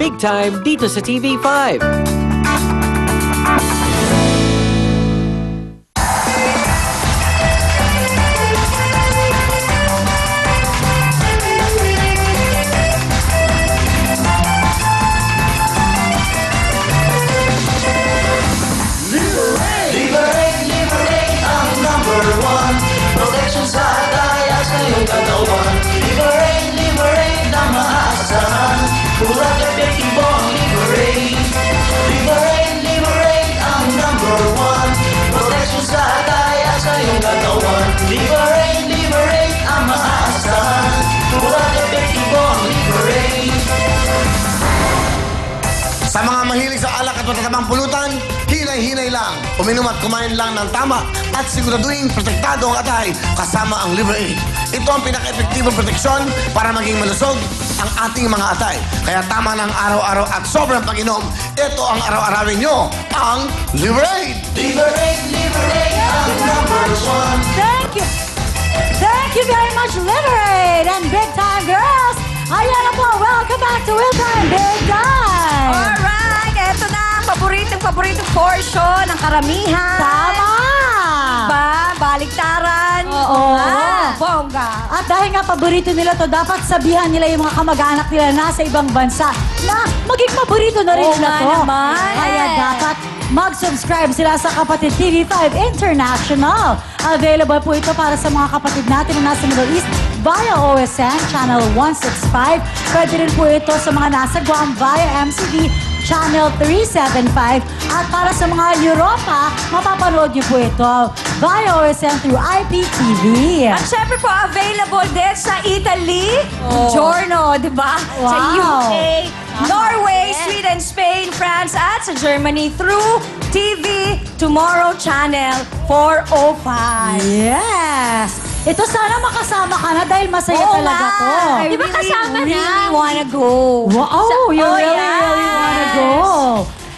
Big Time dito sa TV5. Protection sa atay at sa iyong katawan. Liberate na maaasahan. Purang epektibo ang Liberate. Liberate ang #1. Protection sa atay at sa iyong katawan. Liberate ang maaasahan. Purang epektibo ang Liberate. Sa mga mahilig sa alak at matatamang pulutan, hinay-hinay lang. Uminom at kumain lang ng tama at siguraduhin protektado ang atay kasama ang Liberate. Ito ang pinaka-epektibong proteksyon para maging malusog ang ating mga atay. Kaya tama ng araw-araw at sobrang pag-inom, ito ang araw-arawin nyo, ang Liberate! Liberate ang #1. Thank you. Thank you very much, Liberate and Big Time Girls. Ayan na po, welcome back to Will Time Big Time. Alright, eto na ang paboritong portion ng karamihan. Tama. Diba? Baliktaran. Oo. Bongga. At dahil nga paborito nila to, dapat sabihan nila yung mga kamag-anak nila nasa ibang bansa na maging paborito na rin Oo nila nga to. naman. Kaya dapat mag-subscribe sila sa Kapatid TV5 International. Available po ito para sa mga kapatid natin na nasa Middle East via OSN Channel 165. Pwede rin po ito sa mga nasa Guam via MCV Channel 375. At para sa mga Europa, mapapanood niyo po ito via OSN through IPTV. At syempre po, available din sa Italy, Giorno, di ba? Sa Wow. UK, Norway, Sweden, Spain, France, at sa Germany through TV Tomorrow Channel 405. Yes! Ito sana makasama ka na dahil masaya talaga to. Di ba kasama na? Really wanna go. Wow! You really yes. wanna go.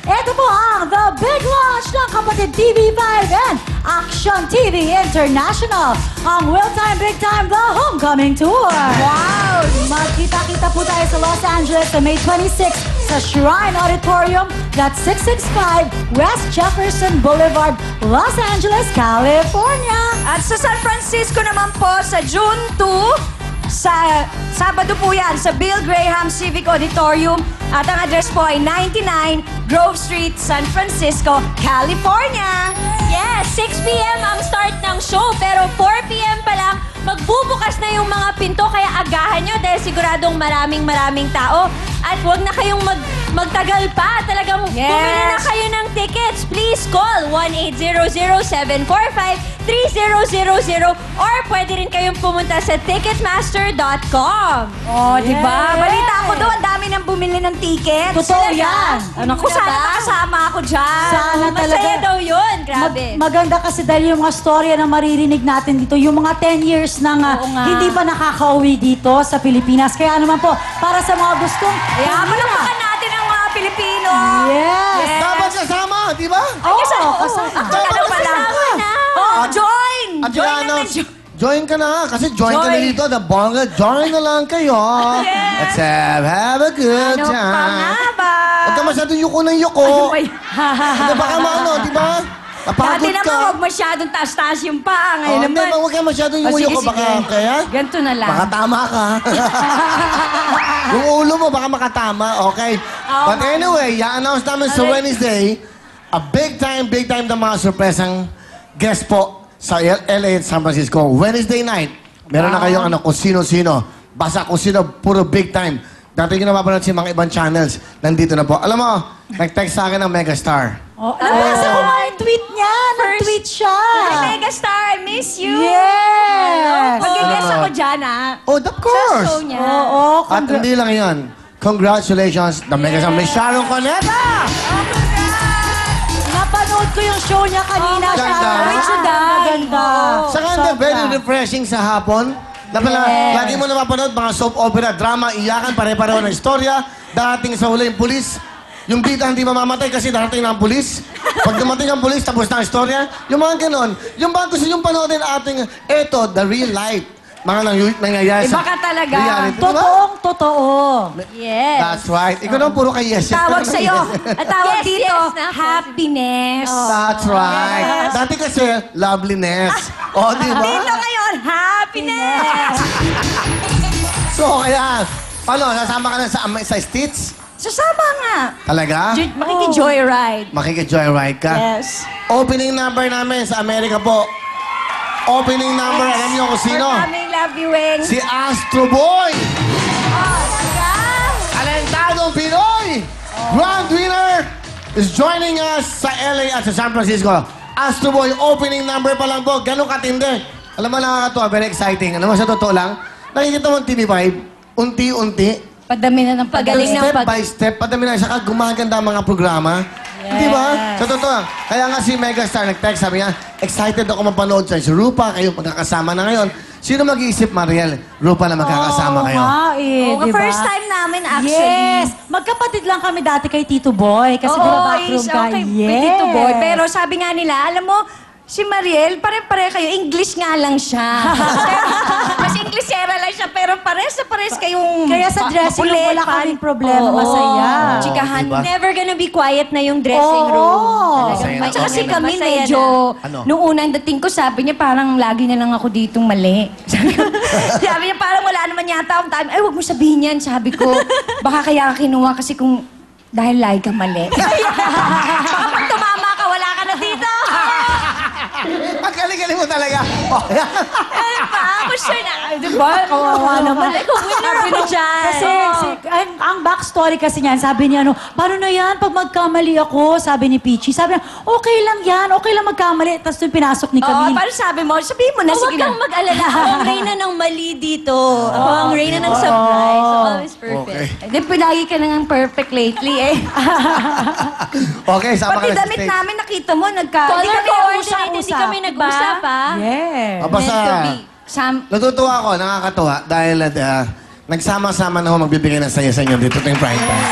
Ito po ang The Big Launch ng Kapatid TV5 and Action TV International. Ang Will Time Big Time The Homecoming Tour. Wow! Magkita-kita po tayo sa Los Angeles sa May 26 sa Shrine Auditorium. That's 665 West Jefferson Boulevard, Los Angeles, California. At sa San Francisco naman po sa June 2, sa Sabado po yan, sa Bill Graham Civic Auditorium. At ang address po ay 99 Grove Street, San Francisco, California. Yes, 6 p.m. ang start ng show, pero 4 p.m. pa lang, magbubukas na yung mga pinto, kaya agahan nyo dahil siguradong maraming tao. At huwag na kayong magtagal pa. Talagang bumili na kayo ng tickets. Please call 1-800-745-3000 or pwede rin kayong pumunta sa ticketmaster.com. Oh, di ba? Yes. Balita ko doon, dami nang bumili ng tickets. Totoo Talaga. yan. Ano ko sana ba? makasama ako dyan. Sana talaga. Masaya daw yun. Grabe. Maganda kasi dahil yung mga storya na maririnig natin dito, yung mga 10 years nang Oo nga. hindi pa nakakauwi dito sa Pilipinas. Kaya naman po, para sa mga gustong... Kaya palakpakan natin ang mga Pilipino. Yes! Dapat kasama, di ba? Oo, kasama. kasama. Ano pala? na. Oh, join! At Join ano, natin. join ka na kasi join ka na Join. dito. Bongga, join na lang kayo. Yes. Let's have a good Ano time. pa nga ba? Huwag ka masyadong yuko ng yuko. Ano ba yun? Hindi baka maano, di ba? Dati Napagod naman, ka. huwag masyadong taas-taas yung paa. Ngayon Oh, hindi, naman. huwag ka masyadong Oh, sige, yuko. Baka sige. kaya? Ganito na lang. Baka tama ka. Yung ulo mo baka makatama, okay? But anyway, i-announce namin sa Wednesday, a big time na mga sorpresang guest po sa LA at San Francisco. Wednesday night, meron na kayong kung sino-sino. Basta kung sino, puro big time. Dati yung napapanood sa mga ibang channels, nandito na po. Alam mo, nag-text sa akin ng megastar. Nabasa ko nga yung tweet niya. Nag-tweet siya. Hi, Megastar, I miss you. Yes! Mag-guess ako dyan, ah. Oh, of course! Show niya. Oo, At hindi lang yan. Congratulations, the megastar, Miss Sharon Cuneta! napanood ko yung show niya kanina. Oh, ganda. Maganda. Saka hindi, very refreshing sa hapon. Lagi mo napapanood mga soap opera, drama, iyakan, pare-pareho ng istorya. Dating sa huli yung pulis. Yung bida hindi mamamatay kasi darating na ang pulis. Pag dumating ang pulis, tapos na ang istorya. Yung mga ganon. Yung ba gusto yung panoodin ating, eto, the real life. mga nangyayari Iba ka talaga. reality. Diba? Totoong totoo. Yes. That's right. Ikaw naman puro kay yes. Tawag sa'yo. At tawag Yes, dito, yes na. happiness. That's right. Yes. Dati kasi, loveliness. O, di ba? Dito ngayon, happiness. So, kaya, ano, nasama ka na sa Stitch? Sasama nga. Talaga? Makiki-joyride. Makiki-joyride ka? Yes. Opening number namin sa Amerika po. Opening number, alam niyo kung sino? For coming, love you, Wing. Si Astro Boy! Oh, Alentadong Pinoy! Grand winner is joining us sa LA at sa San Francisco. Astro Boy, opening number pa lang po. Ganun katindi. Alam mo, nakakatuwa. Very exciting. Alam mo, sa totoo lang, nakikita mo ang TV5, unti-unti, Padami na ng Pagaling ng step by step, padami na, saka gumaganda ang mga programa. Di ba? Sa totoo. Kaya nga si Megastar nag-text, sabi niya, excited ako mapanood sa si Rupa, kayo magkakasama na ngayon. Sino mag-iisip, Mariel? Rupa na magkakasama kayo. Oo, diba? first time namin actually. Yes! Magkapatid lang kami dati kay Tito Boy. Kasi Oo, di ba backroom is ka? okay. Yes. With Tito Boy. Pero sabi nga nila, alam mo, si Mariel, pare-pare kayo. English nga lang siya. Mas Englishera lang siya, pero pares na pares kayong Kaya sa dressing room, wala kaming problema. Oo. Masaya. Chikahan. Diba? Never gonna be quiet na yung dressing Oo. room. Masaya na. At saka si Okay. Camille Masaya medyo, Ano? nung unang dating ko, sabi niya parang lagi na lang ako ditong mali. Sabi niya parang wala naman yata akong time. Ay, huwag mo sabihin yan. Sabi ko, baka kaya ka kinuha kasi kung dahil lagi ka mali. Baka pag tumama ka, wala ka na dito. Ang galing-galing mo talaga. Oh, yan. Ay, pa, ako sure na. Ay, diba? Kawawa naman. Kung winner ako dyan. Kasi ang backstory kasi niyan, sabi niya, paano na yan pag magkamali ako? Sabi ni Peachy. Sabi niya, okay lang yan, okay lang magkamali. Tapos yung pinasok ni Oo, Camille. parang sabi mo, sabihin mo na, Huwag sige na. kang mag-alala. Ako ang reyna ng mali dito. Ako ang reyna ng surprise. So, always perfect. Okay. Hindi, pinagi ka lang ang perfect lately eh. Okay, sama Pati ka na sa damit stage. namin nakita mo, hindi Color kami coordinated, hindi nag-usap-usap. kami nag-usap, ah. Yes. Basta, Meant to be. Sam, natutuwa ako, nakakatuwa, dahil nagsama-sama na ako magbibigay ng saya sa inyo dito tuwing prime time.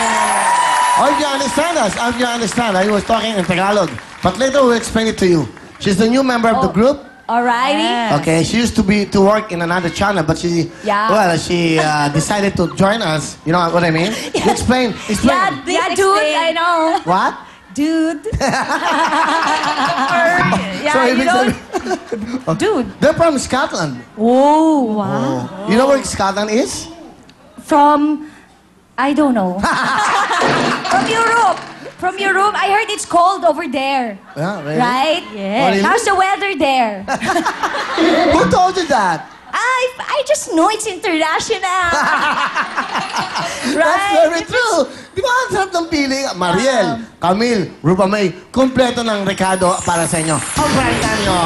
Oh, you understand us. You understand. I was talking in Tagalog. But later we'll explain it to you. She's the new member of the group. alrighty. Yes. Okay, she used to work in another channel, but she decided to join us. You know what I mean? Explain. Yeah, Please dude, explain. I know. What? Dude. Yeah, So, you ibig know, sabihin- dude. They're from Scotland. Oh, wow. You know where Scotland is? From, I don't know. From Europe. From Europe. I heard it's cold over there. Yeah, really? Right? Yes. Oh, really? How's the weather there? Who told you that? I just know it's international. That's very true. Di ba ang sarap ng pili? Mariel, Camille, Rupa May, kumpleto ng Ricardo para sa inyo. Alright, tanyo.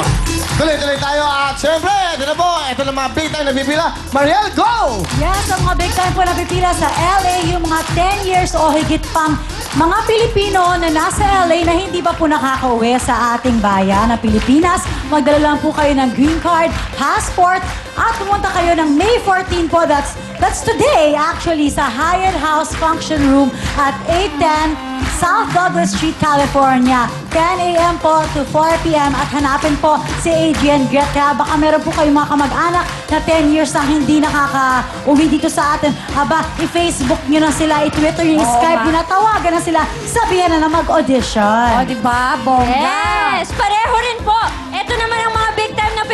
Tuloy-tuloy tayo at syempre, ito na po, ito na mga big time na bibila. Mariel, go! Yes, ang mga big time po na pipila sa LA, yung mga 10 years o higit pang mga Pilipino na nasa LA na hindi pa po nakakauwi sa ating bayan na Pilipinas. Magdala lang po kayo ng green card, passport, at pumunta kayo ng May 14 po. That's today actually sa Hyatt House Function Room at 810 South Douglas Street, California. 10 a.m. po to 4 p.m. at hanapin po si Adrian Gret. Kaya baka meron po kayong mga kamag-anak na 10 years na hindi nakaka-uwi dito sa atin. Aba, i-Facebook nyo na sila, i-Twitter nyo, i-Skype nyo na, tawagan na sila, sabihan na O, mag-audition. diba? Bongga. Yes! Pareho rin po. Ito naman ang mga big time na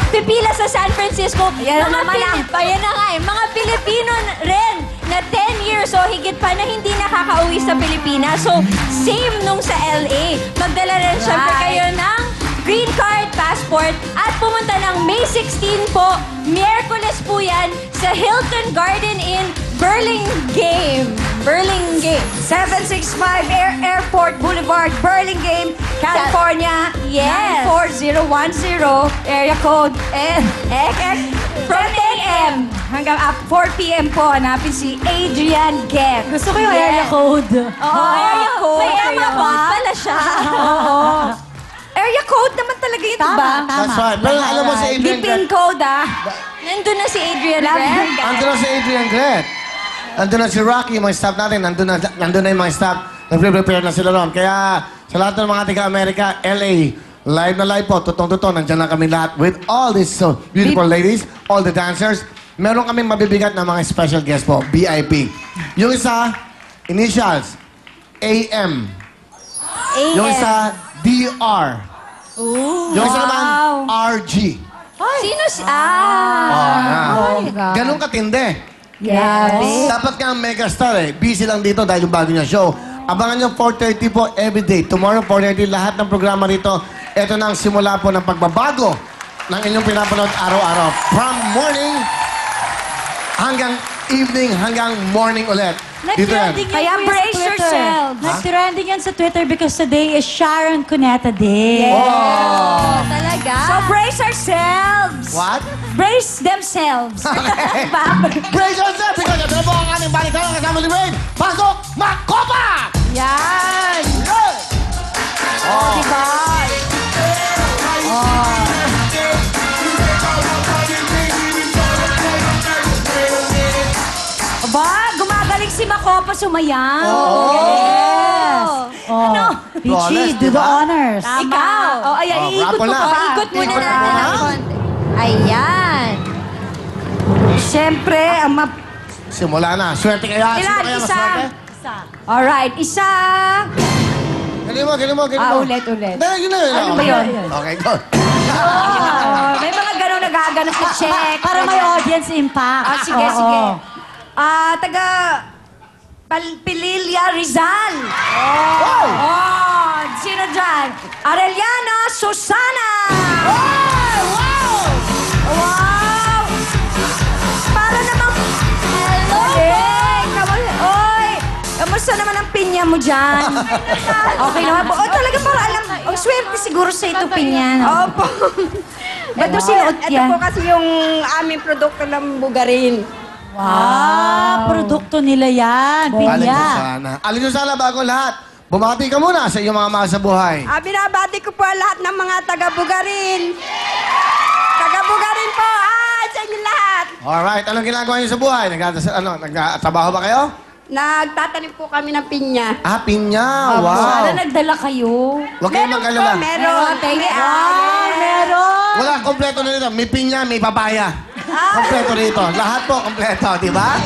pipila sa San Francisco. Yan mga naman Ayan na nga eh. Mga Pilipino rin na 10 years o higit pa na hindi nakakauwi sa Pilipinas. So, same nung sa LA. Magdala rin syempre kayo ng green card, passport, at pumunta ng May 16 po. Miyerkules po yan sa Hilton Garden Inn, Burlingame. 765 Airport Boulevard, Burlingame, California. Yes. 94010, area code from 10 a.m. hanggang 4 p.m. po, hanapin si Adrian Gett. Gusto ko yung area code. Oo, area code. May area code pala siya. Area code naman talaga yun, Tama, diba? tama. That's right. Pero alam mo si Di Adrian pin Gret. code, ah. Nandun na si Adrian Gret. Andun na si Adrian Gret. Andun na si Rocky, yung mga staff natin. Nandun na yung mga staff. Nagre-prepare na sila ron. Kaya sa lahat ng mga taga-Amerika, LA, Live na live po, totoo-totoo, nandiyan lang kami lahat with all these beautiful ladies, all the dancers. Meron kami mabibigat na mga special guests po, VIP. Yung isa, initials, AM. Yung isa, DR. Yung isa naman, RG. Sino si... Ganun katindi. Yes. Dapat ka ang megastar eh. Busy lang dito dahil yung bago niya show. Abangan nyo 4:30 po everyday. Tomorrow 4:30 lahat ng programa rito. Ito na ang simula po ng pagbabago ng inyong pinapanood araw-araw. From morning hanggang evening hanggang morning ulit. Dito yan. Nag-trending Kaya yan brace sa Twitter. yourselves. Nag-trending yan sa Twitter because today is Sharon Cuneta Day. Oh, talaga? So brace ourselves. What? Brace themselves. Praise yourself because ito po ang aming balikan kasama ni Wayne. Pasok, Makopa! Yan. Diba? Aba, gumagaling si Makopa sumayaw. Yes. Oh. Ano? Pichi, Flawless, do the diba? honors. Ikaw. Oh, ayan, Oh, iikot rapo mo na. pa. Ikot muna Ikot natin na. ng konti. Ayan. Siyempre, ang Simula na. Swerte kaya. Ilan? Sino kaya Isa? maswerte? Alright, isa. Galing mo. Ulit. Dahil yun na yun. Ano ba yun? Okay, go. Oh, may mga ganun nagaganap na check. Para may audience impact. Sige, Oo. sige. Taga Pililya Rizal. Oh, sino dyan? Arellana Susana. Wow! Para namang... Hello Oy! Kamusta naman ang pinya mo dyan? Okay naman po. Oh, talaga para alam. Oh, swerte siguro sa ito pinya. No? Opo. Ba't mo sinuot Ito yan? po kasi yung aming produkto ng bugarin. Produkto nila yan. Alin Pinya. sana. Alin sana bago lahat. Bumati ka muna sa iyong mga mahal sa buhay. Binabati ko po lahat ng mga taga-bugarin. Taga-bugarin po. Sa inyo lahat. Alright, anong ginagawa niyo sa buhay? Nagtatrabaho ba kayo? Nagtatanim po kami ng pinya. Pinya. Wow. Sana nagdala kayo. Huwag kayong mag-alala. Meron. Meron. Wala, kompleto na dito. May pinya, may papaya. Kompleto dito. Lahat po, kompleto. Di ba?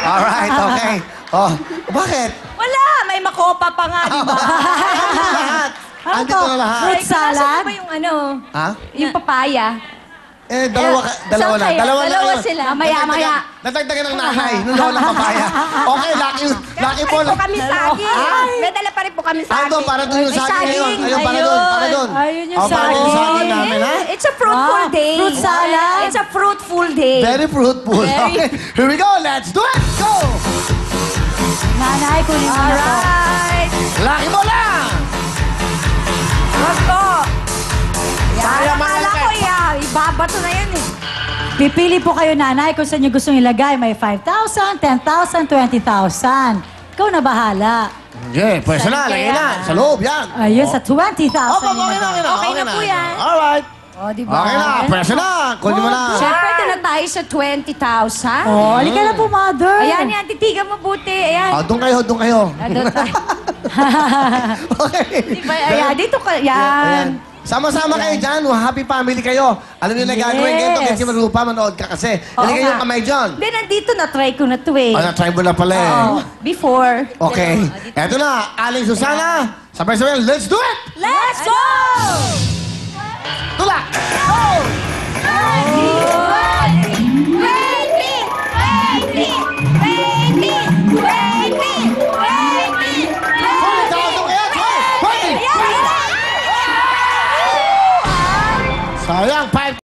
Alright, okay. Oh, bakit? Wala! May Makopa pa nga, di ba? Lahat. Andito na lahat. Fruit salad? Nasaan ba yung ano? Ha? Yung papaya? Dalawa saan na. kayo? Dalawa Dalawa kayo. sila. Maya. Natagdagan ng nanay. Nung lolang papaya. Okay, lucky po. Po kami saging. May dala pa rin po kami saging. Ando, para doon yung May saging ngayon. saging. Ayun, para doon. Para doon. Ayun yung Para doon yung saging namin, ha? It's a fruitful Wow. day. Fruit salad. It's a fruitful day. Very fruitful. Okay, here we go. Let's do it. Go! Nanay, kunin mo na to. Alright. Lucky mo lang! Wag ko. Sayang mga Akala ko ibabato na yan eh. Pipili po kayo, nanay, kung saan nyo gustong ilagay. May 5,000, 10,000, 20,000. Ikaw na bahala. Okay, personal. Ayun na. Sa loob, yan. Ayun, sa 20,000. Okay na. Okay na po yan. Alright. O, di ba? Okay na. Personal. Kunin mo na. Siyempre, ito na tayo sa 20,000. Oh, halika na po, mother. Ayan, titigan mabuti. Ayan. Doon kayo. Doon tayo. Okay. Diba? Ayan, dito ka. Yan. Sama-sama kayo dyan. Happy family kayo. Alam niyo na gagawin ganito. Kasi malupa, manood ka kasi. Halika nga. yung kamay dyan. Hindi, nandito na-try ko na to eh. Na-try mo na pala eh. Oo, before. Okay. Eto na. Aling Susana. Sabay-sabay. Let's do it! Let's go! Tulak! Sayang, 5